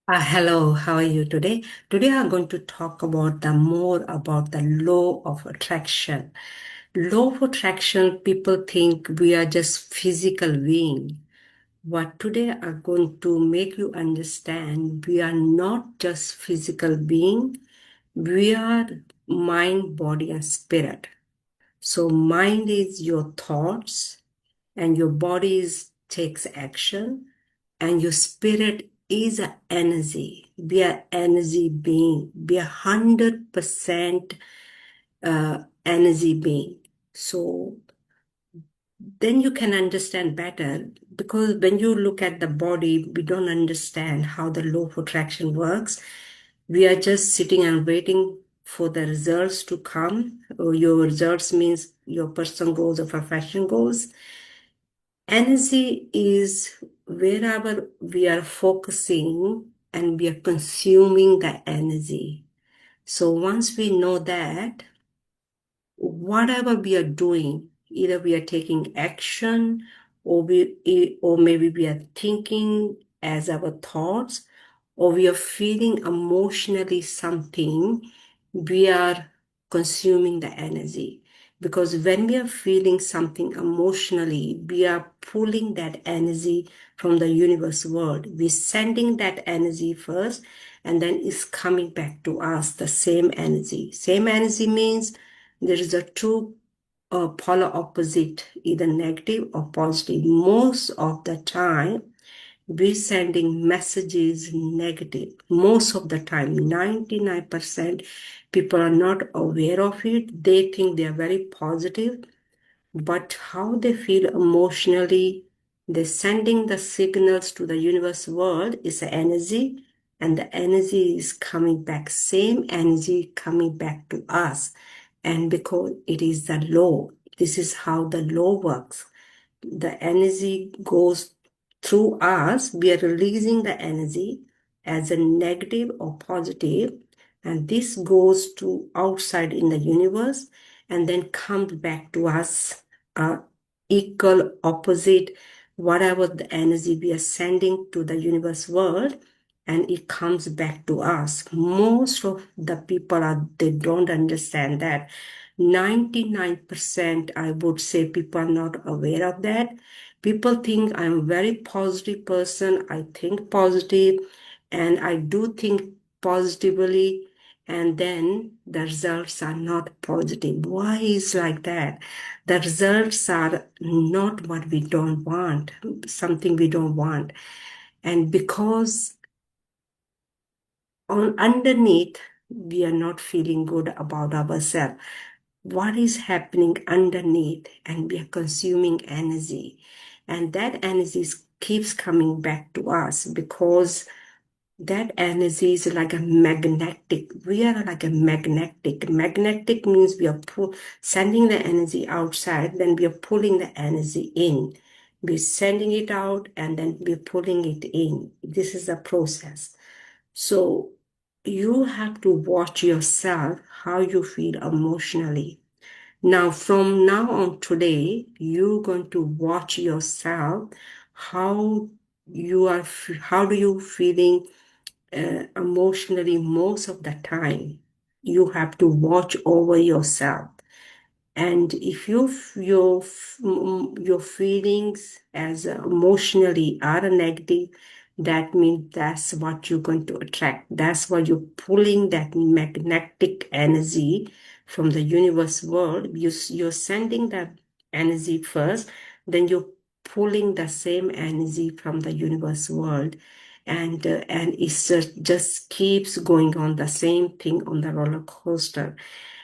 Hello, how are you today? Today I'm going to talk about more about the law of attraction. Law of attraction, people think we are just physical being. But today I'm going to make you understand we are not just physical being, we are mind, body, and spirit. So mind is your thoughts, and your body takes action, and your spirit is an energy. Be an energy being. Be 100% energy being. So then you can understand better, because when you look at the body, we don't understand how the law of attraction works. We are just sitting and waiting for the results to come. Or your results means your personal goals or profession goals. Energy is wherever we are focusing and we are consuming the energy. So once we know that, whatever we are doing, either we are taking action, or maybe we are thinking as our thoughts, or we are feeling emotionally something, we are consuming the energy. Because when we are feeling something emotionally, we are pulling that energy from the universe world. We're sending that energy first, and then it's coming back to us, the same energy. Same energy means there is a two polar opposite, either negative or positive. Most of the time, we're sending messages negative. Most of the time, 99% people are not aware of it. They think they are very positive, but how they feel emotionally, they're sending the signals to the universe world is the energy, and the energy is coming back, same energy coming back to us. And because it is the law, this is how the law works. The energy goes through us, we are releasing the energy as a negative or positive, and this goes to outside in the universe and then comes back to us, equal opposite whatever the energy we are sending to the universe world, and it comes back to us. Most of the people they don't understand that. 99%, I would say, people are not aware of that. People think I'm a very positive person. I think positive and I do think positively, and then the results are not positive. Why is like that? The results are not what we don't want, something we don't want. And because underneath, we are not feeling good about ourselves. What is happening underneath, and we are consuming energy, and that energy keeps coming back to us, because that energy is like a magnetic. We are like a magnetic means we are sending the energy outside, then we are pulling the energy in. We're sending it out and then we're pulling it in. This is a process. So you have to watch yourself, how you feel emotionally. Now, from now on today, you're going to watch yourself, how how do you feeling emotionally most of the time. You have to watch over yourself. And if your feelings as emotionally are negative, that means that's what you're going to attract. That's why you're pulling that magnetic energy from the universe world. You're sending that energy first, then you're pulling the same energy from the universe world. And it just keeps going on, the same thing on the roller coaster,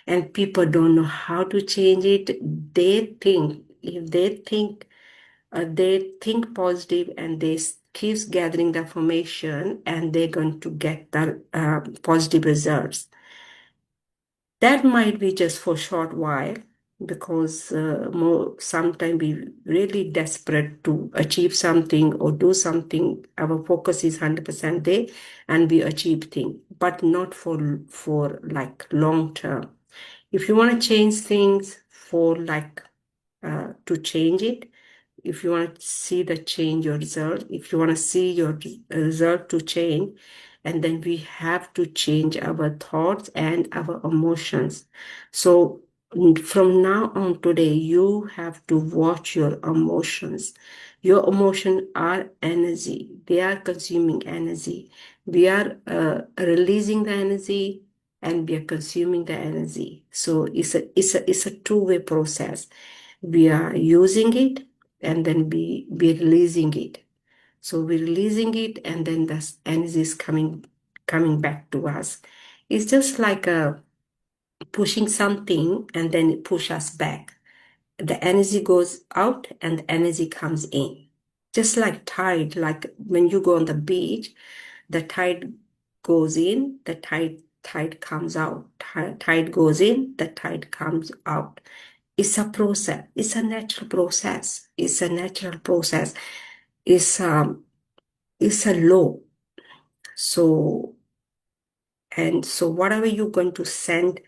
and people don't know how to change it. They think, if they think positive, and they keeps gathering the information, and they're going to get the positive results. That might be just for a short while, because more sometimes we really desperate to achieve something or do something. Our focus is 100% there, and we achieve things, but not for like long term. If you want to change things for like to change it, if you want to see the change your result, if you want to see your result to change, and then we have to change our thoughts and our emotions. So from now on today, you have to watch your emotions. Your emotions are energy. They are consuming energy. We are releasing the energy and we are consuming the energy. So it's a two-way process. We are using it and then we releasing it. So we're releasing it and then the energy is coming back to us. It's just like pushing something and then it push us back. The energy goes out and the energy comes in. Just like tide, like when you go on the beach, the tide goes in, the tide comes out. Tide goes in, the tide comes out. It's a process. It's a natural process. It's a natural process. It's it's a law. So, and so whatever you're going to send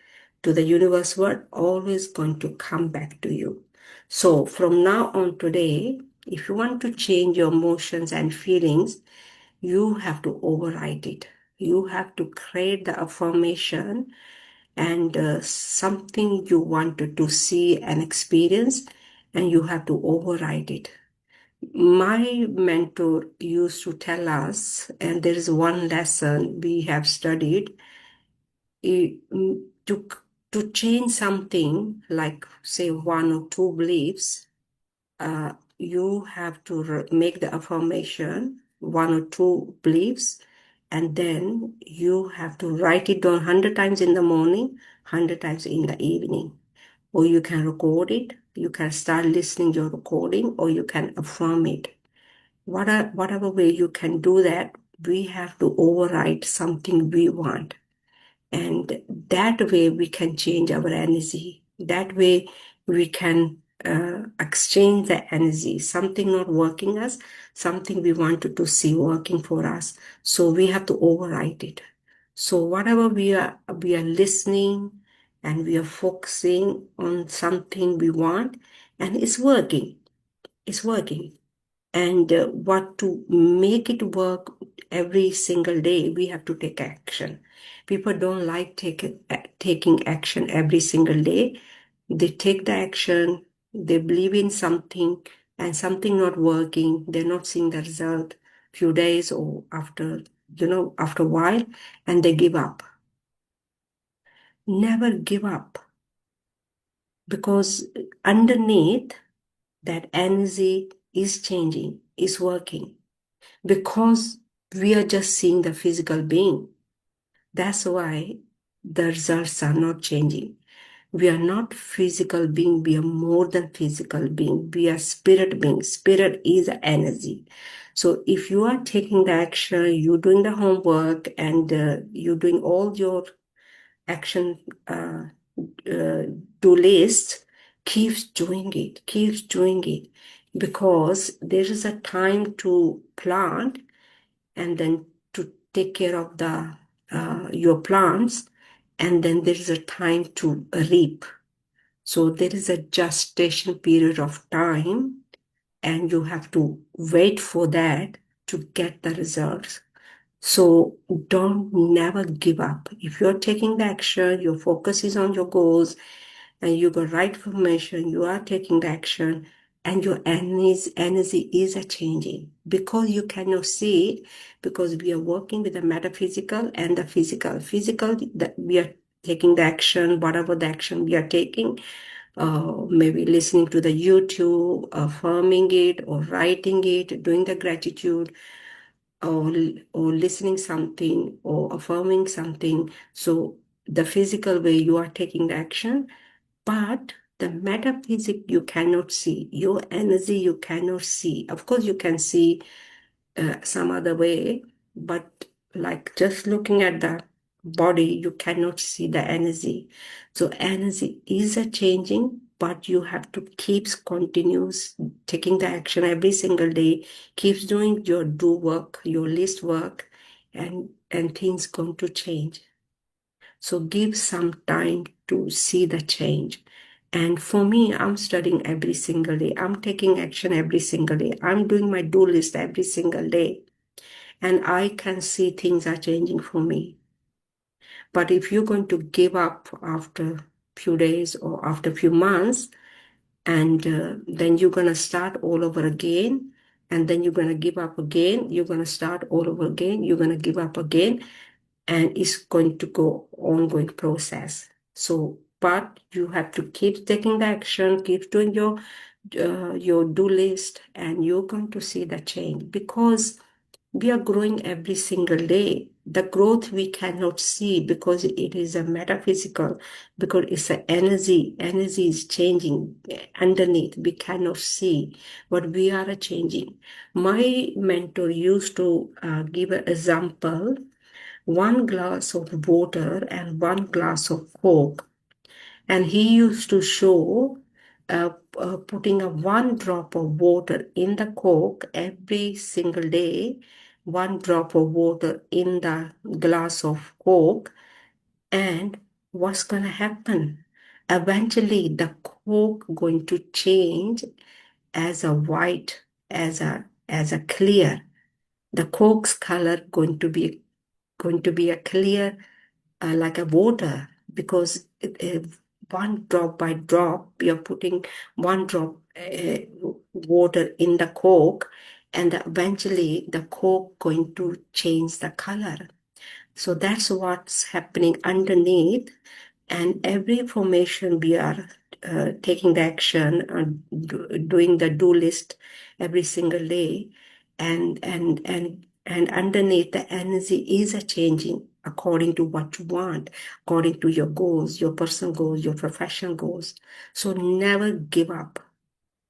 to the universe world, always going to come back to you. So from now on today, if you want to change your emotions and feelings, you have to override it. You have to create the affirmation and something you wanted to see and experience, and you have to override it. My mentor used to tell us, and there is one lesson we have studied, to change something like say one or two beliefs, you have to make the affirmation one or two beliefs, and then you have to write it down 100 times in the morning, 100 times in the evening. Or you can record it, you can start listening your recording, or you can affirm it. Whatever way you can do that, we have to override something we want. And that way we can change our energy. That way we can exchange the energy, something not working us, something we wanted to see working for us. So we have to override it. So whatever we are listening and we are focusing on something we want, and it's working. It's working. And what to make it work every single day, we have to take action. People don't like taking action every single day. They take the action, they believe in something, and something not working, they're not seeing the result few days or after a while, and they give up. Never give up, because underneath that energy is changing, is working, because we are just seeing the physical being. That's why the results are not changing. We are not physical being, we are more than physical being. We are spirit being. Spirit is energy. So if you are taking the action, you're doing the homework, and you're doing all your action do list, keeps doing it, because there is a time to plant and then to take care of the your plants, and then there is a time to reap. So there is a gestation period of time, and you have to wait for that to get the results. So don't never give up. If you're taking the action, your focus is on your goals, and you got right information, you are taking the action, and your energy is a changing, because you cannot see it, because we are working with the metaphysical and the physical. Physical, that we are taking the action, whatever the action we are taking, maybe listening to the YouTube, affirming it, or writing it, doing the gratitude, or listening something or affirming something. So the physical way you are taking the action, but the metaphysic you cannot see, your energy you cannot see. Of course, you can see some other way, but like just looking at the body, you cannot see the energy. So energy is a changing, but you have to keep continuous taking the action every single day, keeps doing your do work, your list work, and things going to change. So give some time to see the change. And for me, I'm studying every single day. I'm taking action every single day. I'm doing my do list every single day. and I can see things are changing for me. But if you're going to give up after few days or after few months, and then you're going to start all over again, and then you're going to give up again, you're going to start all over again, you're going to give up again, and it's going to go ongoing process. So, but you have to keep taking the action, keep doing your do list, and you're going to see the change because we are growing every single day. The growth we cannot see because it is a metaphysical, because it's an energy. Energy is changing underneath. We cannot see, but we are changing. My mentor used to give an example: one glass of water and one glass of Coke. And he used to show putting a one drop of water in the Coke every single day, one drop of water in the glass of Coke, and what's going to happen? Eventually, the Coke going to change as a white, as a clear. The Coke's color going to be a clear like a water because one drop by drop you're putting one drop water in the Coke, and eventually the Coke going to change the color. So that's what's happening underneath, and every formation we are taking the action and doing the do list every single day, and underneath the energy is a changing according to what you want, according to your goals, your personal goals, your professional goals. So never give up.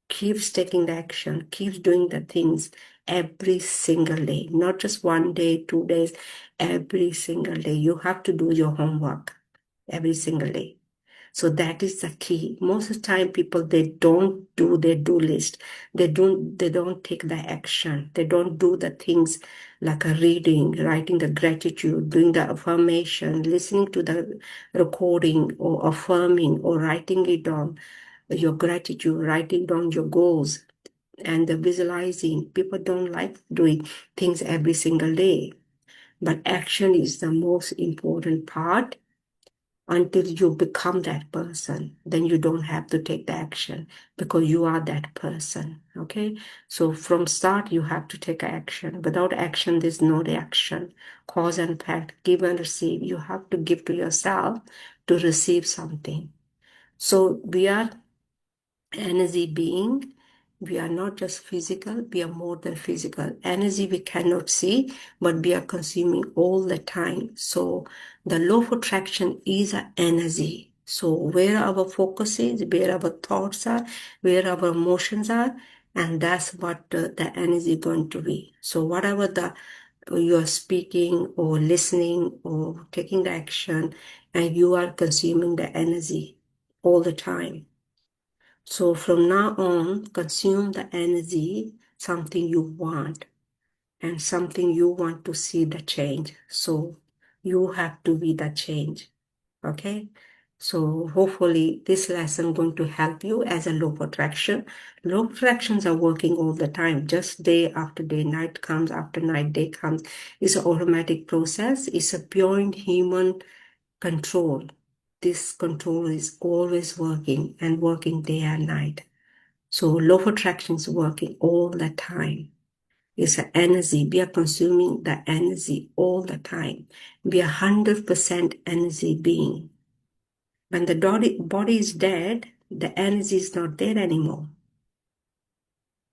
Keeps taking the action, keeps doing the things every single day, not just one day, 2 days, every single day. You have to do your homework every single day. So that is the key. Most of the time, people, they don't do their do list. They don't take the action. They don't do the things like a reading, writing the gratitude, doing the affirmation, listening to the recording or affirming or writing it down, your gratitude, writing down your goals and the visualizing. People don't like doing things every single day. But action is the most important part. Until you become that person, then you don't have to take the action because you are that person. Okay. So from start, you have to take action. Without action, there's no reaction. Cause and effect, give and receive. You have to give to yourself to receive something. So we are energy being. We are not just physical, we are more than physical. Energy we cannot see, but we are consuming all the time. So the law of attraction is an energy. So where our focus is, where our thoughts are, where our emotions are, and that's what the energy is going to be. So whatever you are speaking or listening or taking the action, and you are consuming the energy all the time. So from now on, consume the energy, something you want and something you want to see the change. So you have to be the change. Okay. So hopefully this lesson going to help you as a law of attraction. Law of attractions are working all the time, just day after day, night comes after night, day comes. It's an automatic process. It's a pure human control. This control is always working and working day and night. So law of attraction is working all the time. It's an energy. We are consuming the energy all the time. We are 100% energy being. When the body is dead, the energy is not there anymore.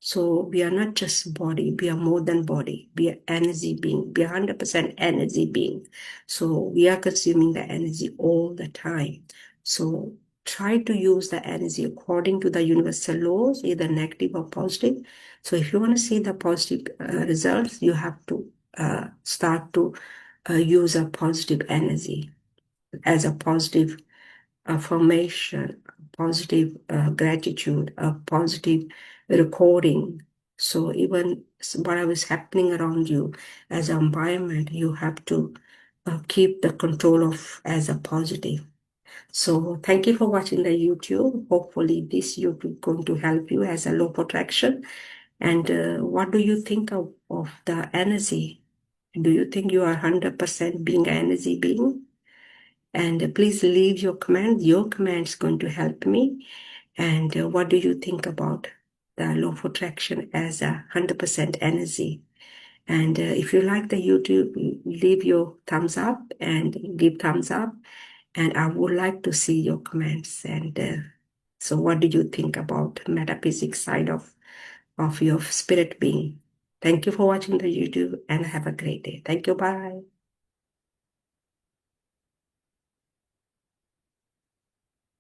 So we are not just body, we are more than body. We are energy being. We are 100% energy being. So we are consuming the energy all the time. So try to use the energy according to the universal laws, either negative or positive. So if you want to see the positive results, you have to start to use a positive energy as a positive affirmation, positive gratitude, a positive recording. So even whatever is happening around you as an environment, you have to keep the control of as a positive. So thank you for watching the YouTube. Hopefully this YouTube going to help you as a law of attraction. And what do you think of the energy? Do you think you are 100% being an energy being? And please leave your comment. Your comment is going to help me. And what do you think about the law of attraction as 100% energy? And if you like the YouTube, leave your thumbs up and give thumbs up. And I would like to see your comments. And so what do you think about metaphysics side of your spirit being? Thank you for watching the YouTube and have a great day. Thank you. Bye.